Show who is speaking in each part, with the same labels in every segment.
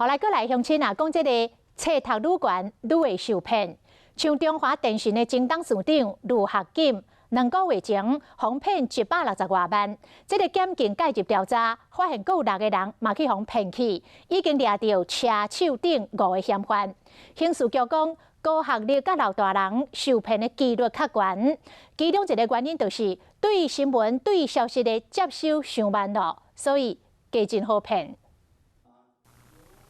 Speaker 1: 后来，过来乡亲啊，讲这个册读愈悬愈会受骗。像中华电信的前董事长卢学锦，2个月前哄骗160多万。这个检警介入调查，发现有6个人嘛去互骗去，已经抓到车手等5个嫌犯。刑事局讲，高学历甲老大人受骗的几率较悬，其中一个原因就是对新闻、对消息的接收上慢了，所以加真好骗。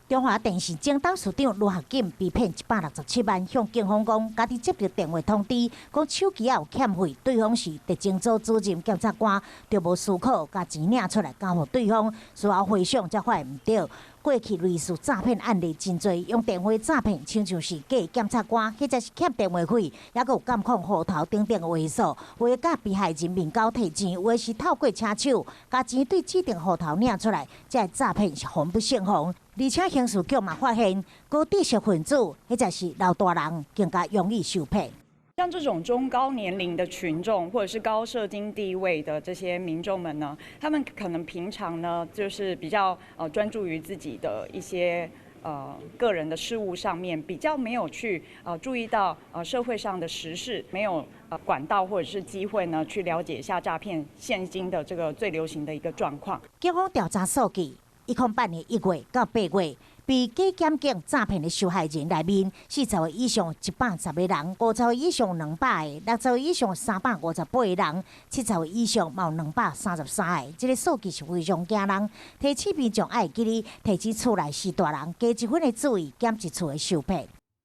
Speaker 2: 中华电信前董事长卢学锦被骗167万，向警方讲，家己接到电话通知，讲手机有欠费，对方是特征组主任检察官，就无思考，把钱领出来交予对方。事后回想才发现唔对，过去类似诈骗案例真多，用电话诈骗，亲像是假检察官，或者是欠电话费，也有监控户头等等的话术，为甲被害人面交提钱，有的是透过车手，把钱对指定户头领出来，这诈骗是防不胜防。而且刑事局嘛发现，高知识分子或者是老大人更加容易受骗。
Speaker 3: 像这种中高年龄的群众，或者是高社经地位的这些民众们呢，他们可能平常呢就是比较专注于自己的一些个人的事务上面，比较没有去注意到社会上的时事，没有管道或者是机会呢去了解一下诈骗现今的这个最流行的一个状况。
Speaker 2: 警方调查数据，2008年1月到8月。被假检警诈骗的受害人内面，40岁以上110个人，50岁以上200个，60岁以上358个人，70岁以上嘛有233个。这个数据是非常惊人。提醒民众爱记哩，提起厝内是大人，加一分的注意，减一次的受骗。